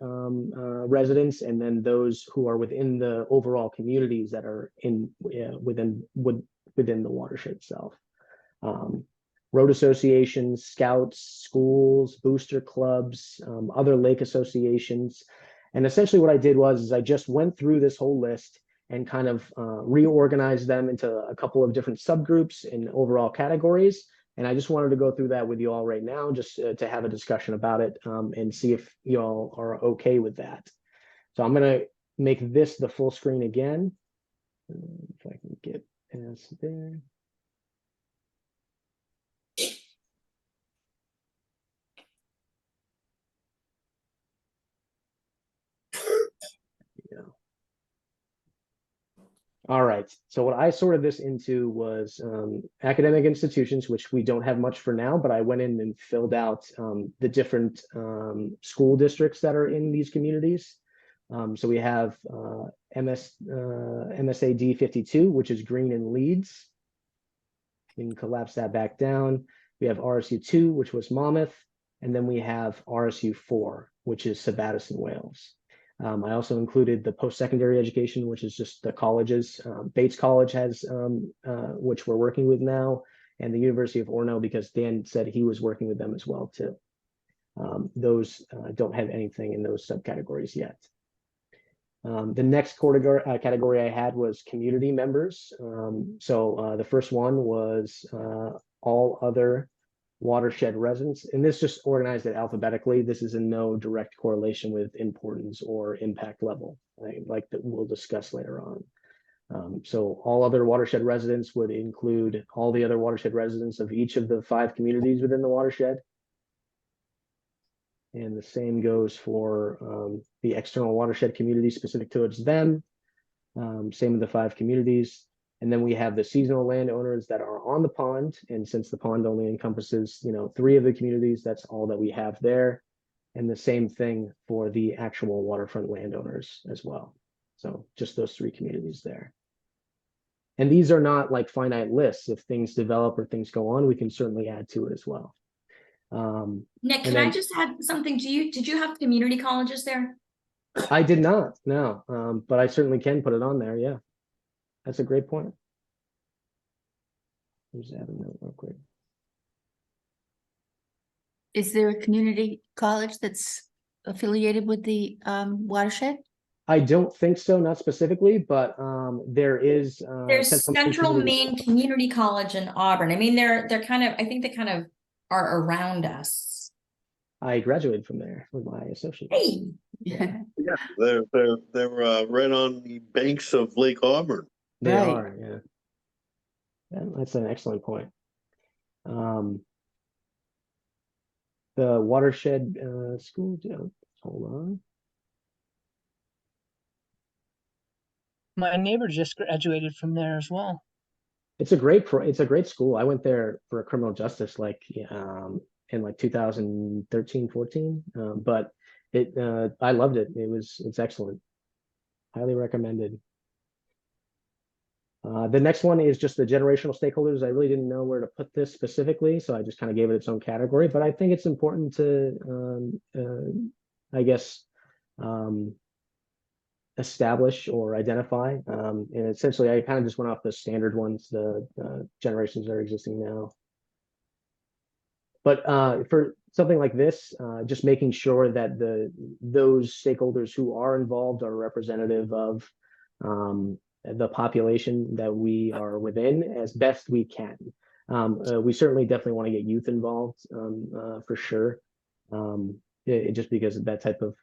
residents, and then those who are within the overall communities that are within the watershed itself. Road associations, scouts, schools, booster clubs, other lake associations. And essentially what I did was I just went through this whole list and kind of reorganized them into a couple of different subgroups and overall categories. And I just wanted to go through that with you all right now, just to have a discussion about it and see if you all are okay with that. So I'm going to make this the full screen again. If I can get past there. All right. So what I sorted this into was academic institutions, which we don't have much for now, but I went in and filled out the different school districts that are in these communities. So we have MSAD 52, which is Green and Leeds. You can collapse that back down. We have RSU 2, which was Monmouth. And then we have RSU 4, which is Sabattus in Wales. I also included the post-secondary education, which is just the colleges. Bates College has, which we're working with now, and the University of Orono, because Dan said he was working with them as well too. Those don't have anything in those subcategories yet. The next category I had was community members. So the first one was all other watershed residents, and this just organized it alphabetically. This is in no direct correlation with importance or impact level, like that we'll discuss later on. So all other watershed residents would include all the other watershed residents of each of the 5 communities within the watershed. And the same goes for the external watershed community specific towards them. Same with the 5 communities. And then we have the seasonal landowners that are on the pond. And since the pond only encompasses, 3 of the communities, that's all that we have there. And the same thing for the actual waterfront landowners as well. So just those 3 communities there. And these are not like finite lists. If things develop or things go on, we can certainly add to it as well.
Nick, can I just add something to you? Did you have community colleges there?
I did not, no, but I certainly can put it on there. Yeah, that's a great point. Just add a note real quick.
Is there a community college that's affiliated with the watershed?
I don't think so, not specifically, but there is.
There's Central Maine Community College in Auburn. I mean, they're kind of, I think they kind of are around us.
I graduated from there with my associate.
Hey.
Yeah.
Yeah, they're right on the banks of Lake Auburn.
They
Right.
are, yeah. That's an excellent point. The watershed school, hold on.
My neighbor just graduated from there as well.
It's a great school. I went there for criminal justice in like 2013, 14. But I loved it. It's excellent. Highly recommended. The next one is just the generational stakeholders. I really didn't know where to put this specifically, so I just kind of gave it its own category, but I think it's important to I guess establish or identify. And essentially I kind of just went off the standard ones, the generations that are existing now. But for something like this, just making sure that those stakeholders who are involved are representative of the population that we are within as best we can. We certainly definitely want to get youth involved for sure. Just because that type of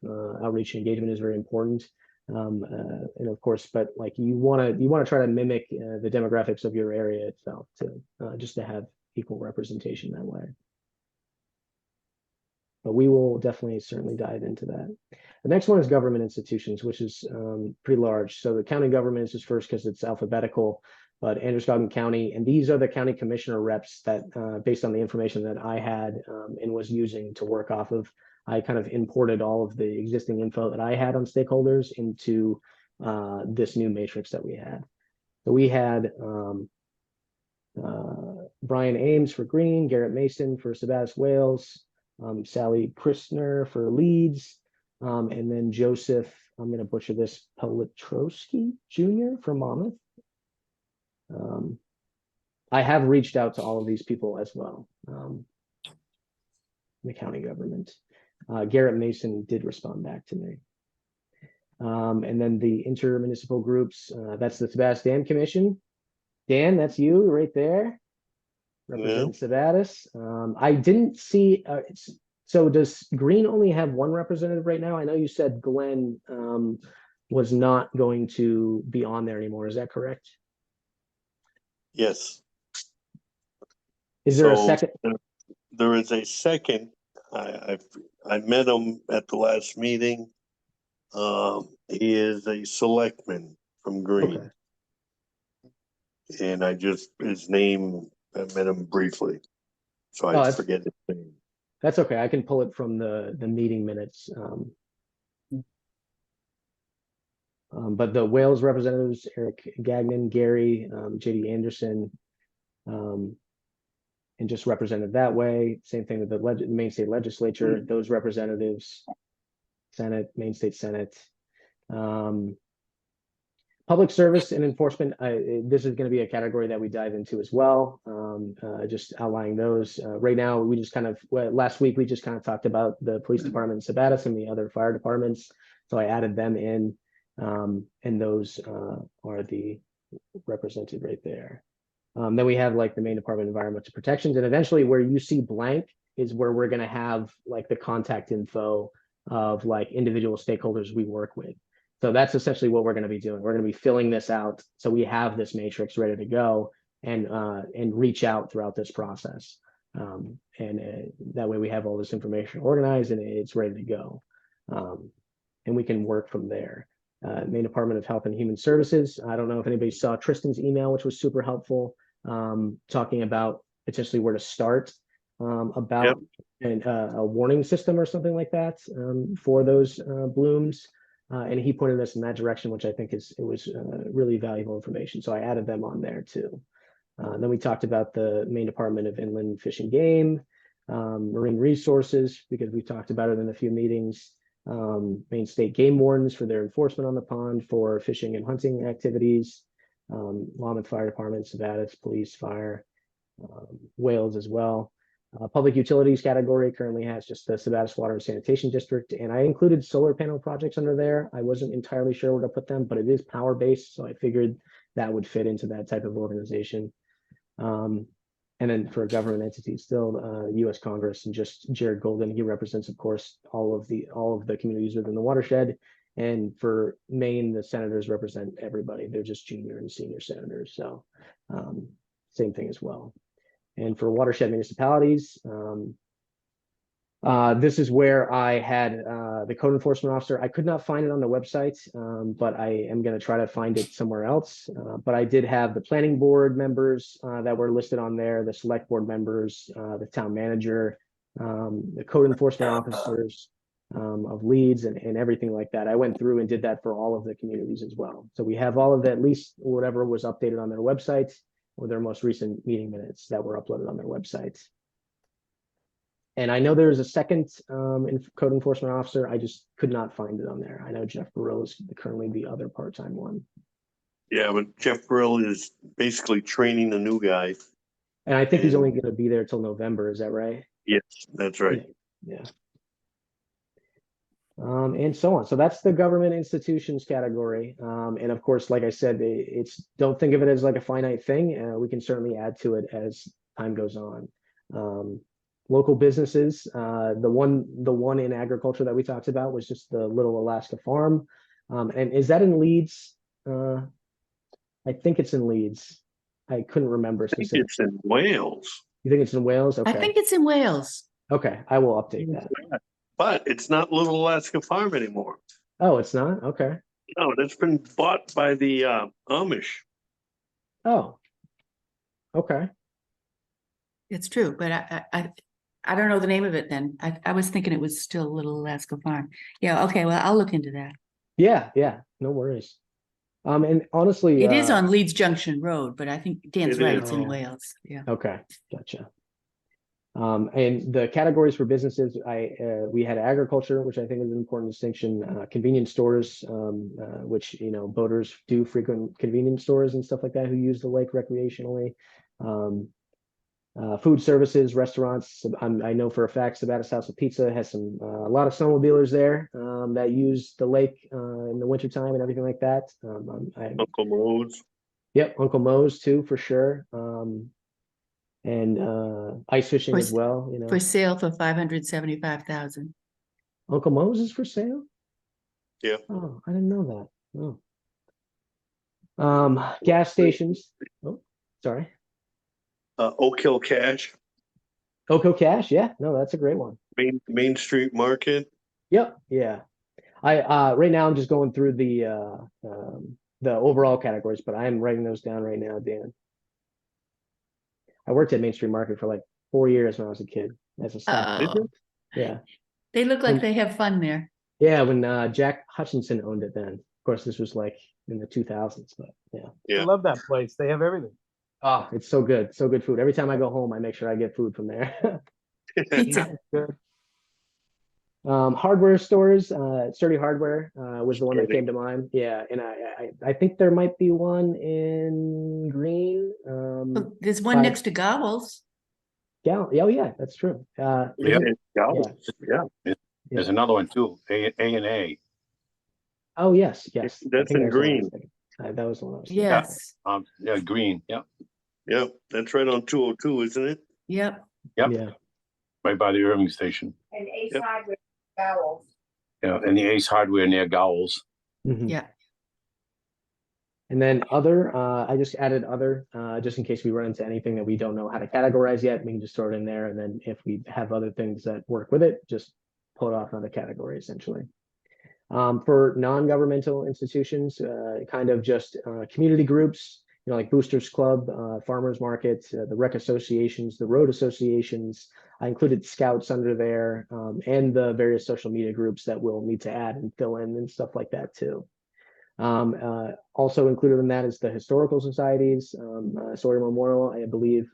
outreach and engagement is very important. And of course, but like you want to try to mimic the demographics of your area itself to just to have equal representation that way. but we will definitely certainly dive into that. The next one is government institutions, which is pretty large. So the county government is first because it's alphabetical, but Androscoggin County, and these are the county commissioner reps that, based on the information that I had and was using to work off of, I kind of imported all of the existing info that I had on stakeholders into this new matrix that we had. So we had Brian Ames for Green, Garrett Mason for Sabattus Wales, Sally Christner for Leeds, and then Joseph, I'm going to butcher this, Pelitrowski Jr. for Monmouth. I have reached out to all of these people as well, the county government. Garrett Mason did respond back to me. And then the intermunicipal groups, that's the Sabattus Dam Commission. Dan, that's you right there. Represent Sabattus. I didn't see, so does Green only have one representative right now? I know you said Glenn was not going to be on there anymore. Is that correct?
Yes.
Is there a second?
There is a second. I met him at the last meeting. He is a selectman from Green.
Okay.
And his name, I met him briefly. So I forget his name.
That's okay. I can pull it from the meeting minutes. But the Wales representatives, Eric Gagnon, Gary, JD Anderson, and just represented that way. Same thing with the Maine State Legislature, those representatives, Senate, Maine State Senate. Public service and enforcement, this is going to be a category that we dive into as well. Just outlining those. Right now, we just kind of, last week, we just kind of talked about the police department in Sabattus and the other fire departments. So I added them in, and those are the represented right there. Then we have like the Maine Department of Environmental Protections, and eventually where you see blank is where we're going to have like the contact info of like individual stakeholders we work with. So that's essentially what we're going to be doing. We're going to be filling this out so we have this matrix ready to go and reach out throughout this process. That way we have all this information organized and it's ready to go. And we can work from there. Maine Department of Health and Human Services. I don't know if anybody saw Tristan's email, which was super helpful, talking about potentially where to start about a warning system or something like that for those blooms. And he pointed us in that direction, which I think was really valuable information. So I added them on there too. Then we talked about the Maine Department of Inland Fish and Game, Marine Resources, because we talked about it in a few meetings. Maine State Game Wardens for their enforcement on the pond for fishing and hunting activities. Monmouth Fire Department, Sabattus, Police, Fire, Wales as well. Public utilities category currently has just the Sabattus Water and Sanitation District, and I included solar panel projects under there. I wasn't entirely sure where to put them, but it is power based, so I figured that would fit into that type of organization. And then for government entities, still U.S. Congress and just Jared Golden. He represents, of course, all of the communities within the watershed. And for Maine, the senators represent everybody. They're just junior and senior senators, so same thing as well. And for watershed municipalities, this is where I had the code enforcement officer. I could not find it on the website, but I am going to try to find it somewhere else. But I did have the planning board members that were listed on there, the select board members, the town manager, the code enforcement officers of Leeds and everything like that. I went through and did that for all of the communities as well. So we have all of that, at least whatever was updated on their website or their most recent meeting minutes that were uploaded on their website. And I know there's a second code enforcement officer. I just could not find it on there. I know Jeff Burrell is currently the other part-time one.
Yeah, but Jeff Burrell is basically training the new guy.
And I think he's only going to be there till November. Is that right?
Yes, that's right.
Yeah. And so on. So that's the government institutions category. And of course, like I said, don't think of it as like a finite thing. We can certainly add to it as time goes on. Local businesses, the one in agriculture that we talked about was just the Little Alaska Farm. And is that in Leeds? I think it's in Leeds. I couldn't remember specifically.
It's in Wales.
You think it's in Wales? Okay.
I think it's in Wales.
Okay, I will update that.
But it's not Little Alaska Farm anymore.
Oh, it's not? Okay.
No, that's been bought by the Amish.
Oh. Okay.
It's true, but I don't know the name of it then. I was thinking it was still Little Alaska Farm. Yeah, okay, well, I'll look into that.
Yeah, yeah, no worries. And honestly,
It is on Leeds Junction Road, but I think Dan's
It
right,
is.
it's in
Oh.
Wales, yeah.
okay, gotcha. And the categories for businesses, we had agriculture, which I think is an important distinction, convenience stores, which, you know, boaters do frequent convenience stores and stuff like that who use the lake recreationally. Food services, restaurants. I know for a fact Sabattus House of Pizza has a lot of snowmobilers there that use the lake in the wintertime and everything like that.
Uncle Mo's.
Yep, Uncle Mo's too, for sure. And ice fishing
For
as well, you know.
For sale for 575,000.
Uncle Mo's is for sale?
Yeah.
Oh, I didn't know that. Oh. Gas stations. Oh, sorry.
Oak Hill Cash,
Oco Cash, yeah, no, that's a great one.
Main Street Market.
Yep, yeah. I right now I'm just going through the overall categories, but I'm writing those down right now, Dan. I worked at Main Street Market for like 4 years when I was a kid as a staff.
Oh,
Yeah.
they look like they have fun there.
Yeah, when Jack Hutchinson owned it then. Of course, this was like in the 2000s, but yeah.
I
Yeah.
love that place. They have everything.
Oh, it's so good. So good food. Every time I go home, I make sure I get food from there.
Pizza.
Good.
Hardware stores, Sturdy Hardware was the one that came to mind. Yeah, and I think there might be one in Green.
Well, there's one
by-
next to Gowell's.
Oh yeah, that's true.
Yeah.
Yeah.
There's another one too, A&A.
Oh yes, yes. I
That's
think
in
that's the one I was
Green.
thinking. That was the one I was thinking.
Yes,
Yeah, Green, yeah,
Yeah, that's right on 202, isn't it?
yep.
Yep.
Yeah.
right by the Irving Station.
And Ace
Yep.
Hardware, Bowels.
Yeah, and the Ace Hardware near Gowell's.
Mhm.
Yeah.
And then other, I just added other, just in case we run into anything that we don't know how to categorize yet, we can just throw it in there. And then if we have other things that work with it, just pull it off another category essentially. For non-governmental institutions, kind of just community groups, you know, like Boosters Club, Farmers Market, the rec associations, the road associations. I included scouts under there, and the various social media groups that we'll need to add and fill in and stuff like that too. Also included in that is the historical societies, Sawyer Memorial, I believe,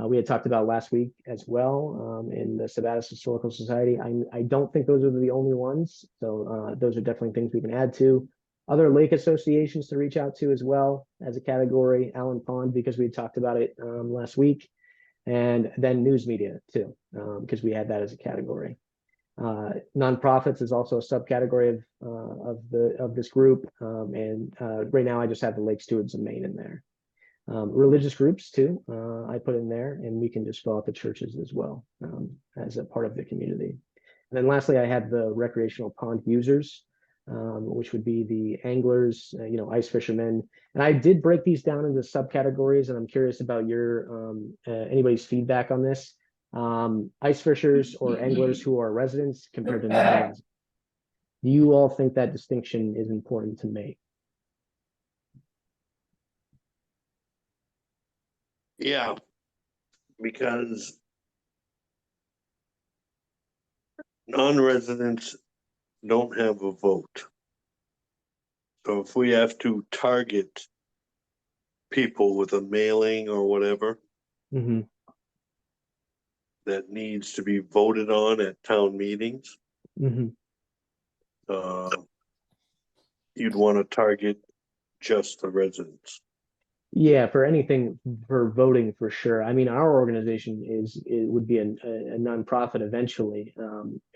we had talked about last week as well, in the Sabattus Historical Society. I don't think those are the only ones, so those are definitely things we can add to. Other lake associations to reach out to as well as a category, Allen Pond, because we talked about it last week, and then news media too, because we had that as a category. Nonprofits is also a subcategory of this group, and right now I just have the Lake Stewards of Maine in there. Religious groups too, I put in there, and we can just fill out the churches as well, as a part of the community. And then lastly, I have the recreational pond users, which would be the anglers, you know, ice fishermen. And I did break these down into subcategories, and I'm curious about your anybody's feedback on this. Ice fishers or anglers who are residents compared to non-residents. Do you all think that distinction is important to make?
Yeah, because non-residents don't have a vote. So if we have to target people with a mailing or whatever
Mm-hmm.
that needs to be voted on at town meetings,
Mm-hmm.
You'd want to target just the residents.
Yeah, for anything for voting for sure. I mean, our organization would be a nonprofit eventually,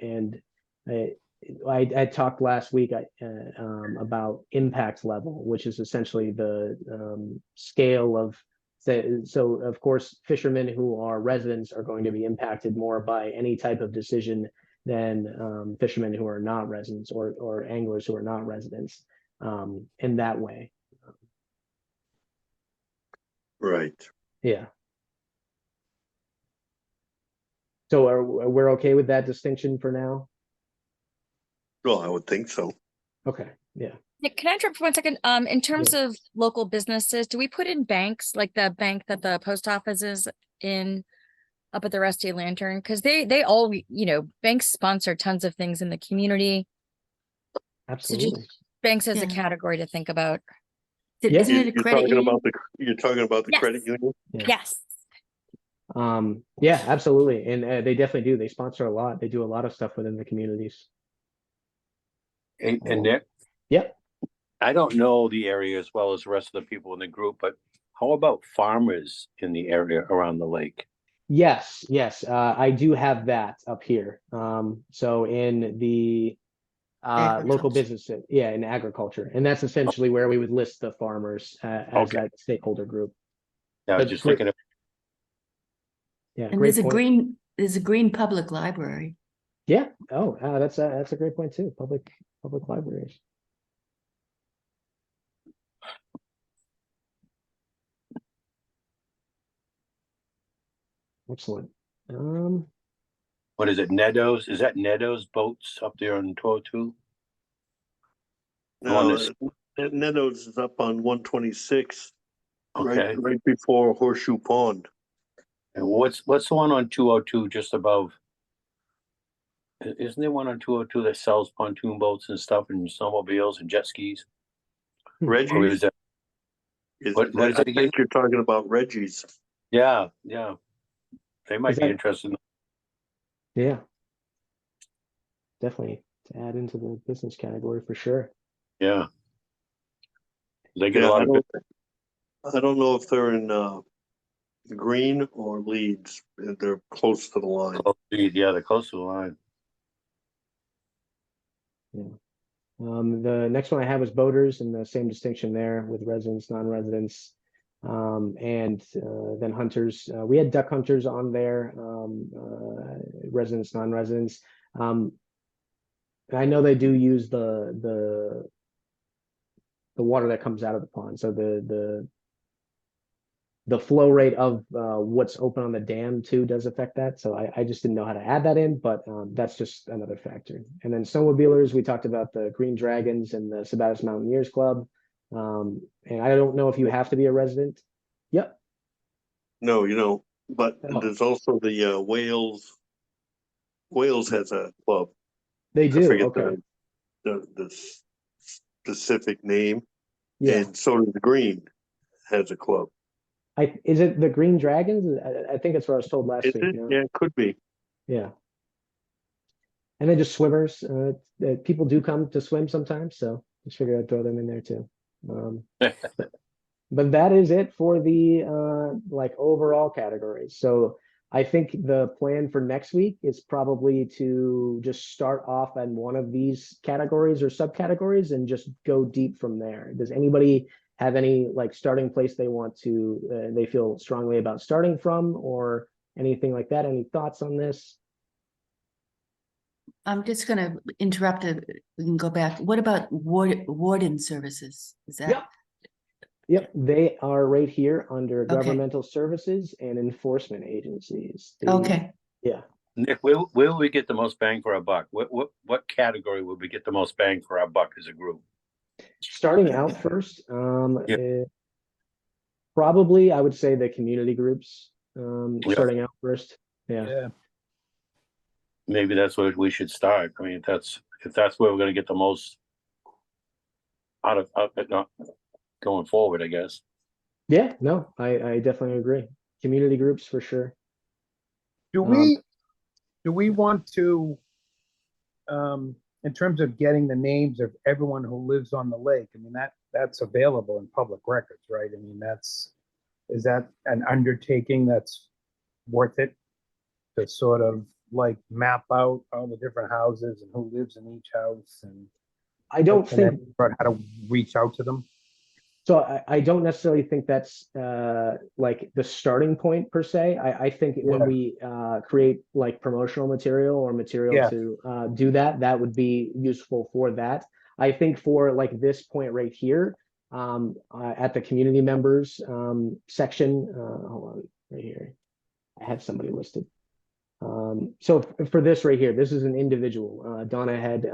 and I talked last week about impact level, which is essentially the scale of. So of course, fishermen who are residents are going to be impacted more by any type of decision than fishermen who are not residents or anglers who are not residents, in that way.
Right.
Yeah. So we're okay with that distinction for now?
Well, I would think so.
Okay, yeah.
Nick, can I interrupt for 1 second? In terms of local businesses, do we put in banks, like the bank that the post office is in up at the Rusty Lantern? Because they all, banks sponsor tons of things in the community. So
Absolutely.
just banks as a
Yeah.
category to think about.
Yeah.
Isn't it a credit union?
You're talking about the
Yes.
credit union?
Yeah.
Yes.
Yeah, absolutely. And they definitely do. They sponsor a lot. They do a lot of stuff within the communities.
And Nick,
Yep.
I don't know the area as well as the rest of the people in the group, but how about farmers in the area around the lake?
Yes, yes. I do have that up here. So in the local
Agriculture.
business, yeah, in agriculture. And that's essentially where we would list the farmers as
Okay.
that stakeholder group.
I was
But
just
great-
thinking of,
Yeah,
And
great point.
there's a green public library.
Yeah. Oh, that's a great point too. Public libraries. Excellent.
what is it, Nedo's? Is that Nedo's boats up there on 202?
No,
this-
Nedo's is up on 126,
Okay.
right before Horseshoe Pond.
And what's the one on 202 just above? Isn't there one on 202 that sells pontoon boats and stuff and snowmobiles and jet skis? Or
Reggie's?
is that, what is
I
it again?
think you're talking about Reggie's.
Yeah, yeah. They might
Is
be
that-
interested.
Yeah. Definitely to add into the business category for sure.
Yeah. They get
Yeah,
a lot of
I don't know if they're in Green or Leeds. They're close to the line.
yeah, they're close to the line.
The next one I have is boaters, and the same distinction there with residents, non-residents, and then hunters. We had duck hunters on there, residents, non-residents. And I know they do use the water that comes out of the pond, so the flow rate of what's open on the dam too does affect that. So I just didn't know how to add that in, but that's just another factor. And then snowmobilers, we talked about the Green Dragons and the Sabattus Mountaineers Club. And I don't know if you have to be a resident. Yep.
No, you know, but
Oh.
there's also the Wales. Wales has a club.
They
I
do.
forget
Okay.
the specific name.
Yeah.
And so does the Green has a club.
Is it the Green Dragons? I think that's what I was told last
Is
week.
it?
No?
Yeah, it could be.
Yeah. And then just swimmers. People do come to swim sometimes, so just figured I'd throw them in there too. But that is it for the like overall categories. So I think the plan for next week is probably to just start off on one of these categories or subcategories and just go deep from there. Does anybody have any like starting place they want to they feel strongly about starting from, or anything like that? Any thoughts on this?
I'm just gonna interrupt it. We can go back. What about warden services? Is that?
Yep, they are right here under
Okay.
governmental services and enforcement agencies.
Okay,
Yeah.
Nick, where will we get the most bang for our buck? What category will we get the most bang for our buck as a group?
Starting out first,
Yeah.
probably I would say the community groups,
Yeah.
starting out first. Yeah.
Yeah.
Maybe that's where we should start. I mean, if that's where we're going to get the most out of it, not going forward, I guess.
Yeah, no, I definitely agree. Community groups for sure.
Do we want to, in terms of getting the names of everyone who lives on the lake? I mean, that's available in public records, right? I mean, is that an undertaking that's worth it to sort of like map out all the different houses and who lives in each house and
I don't
and then
think
figure out how to reach out to them?
so. I don't necessarily think that's like the starting point per se. I think when
Yeah.
we create like promotional material or material
Yeah.
to do that, that would be useful for that. I think for like this point right here, at the community members section, hold on, right here, I have somebody listed. So for this right here, this is an individual. Donna had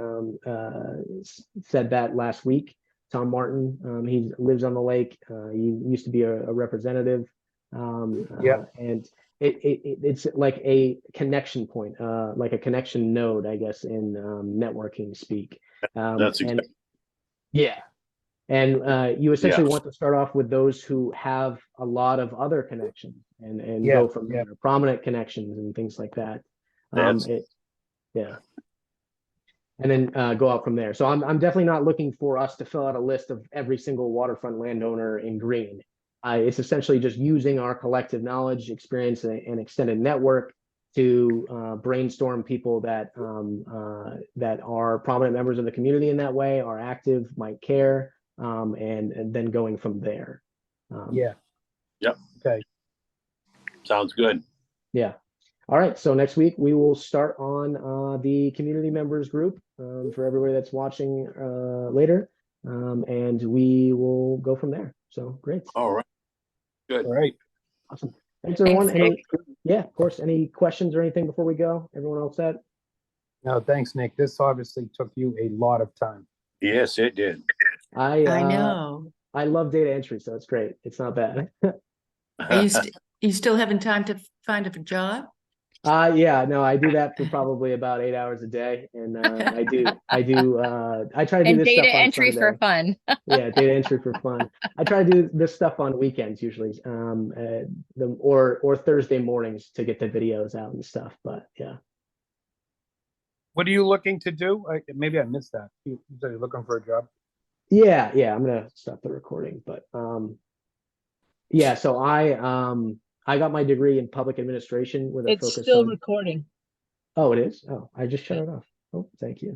said that last week. Tom Martin, he lives on the lake. He used to be a representative.
Yeah.
And it's like a connection point, like a connection node, I guess, in networking speak.
That's
And yeah. And you essentially
Yeah.
want to start off with those who have a lot of other connections and
Yeah,
go from
yeah.
there, prominent connections and things like that.
That's-
Yeah. And then go out from there. So I'm definitely not looking for us to fill out a list of every single waterfront landowner in green. It's essentially just using our collective knowledge, experience, and extended network to brainstorm people that that are prominent members of the community in that way, are active, might care, and then going from there.
Yeah.
Yep.
Okay.
Sounds good.
Yeah. All right. So next week we will start on the community members group for everybody that's watching later, and we will go from there. So great.
All right. Good.
All right.
Awesome. Thanks, everyone.
Thanks, Nick.
Yeah, of course. Any questions or anything before we go? Everyone else set?
No, thanks, Nick. This obviously took you a lot of time.
Yes, it did.
I know.
I love data entry, so it's great. It's not bad.
Are you still having time to find a job?
Yeah, no, I do that for probably about 8 hours a day, and I try to do
And
this
data
stuff on
entry for
Sunday.
fun.
Yeah, data entry for fun. I try to do this stuff on weekends usually, or Thursday mornings to get the videos out and stuff. But yeah,
What are you looking to do? Maybe I missed that. You said you're looking for a job.
yeah. I'm gonna stop the recording, but yeah. So I got my degree in public administration with a
It's
focus
still
on.
recording.
Oh, it is. Oh, I just shut it off. Oh, thank you.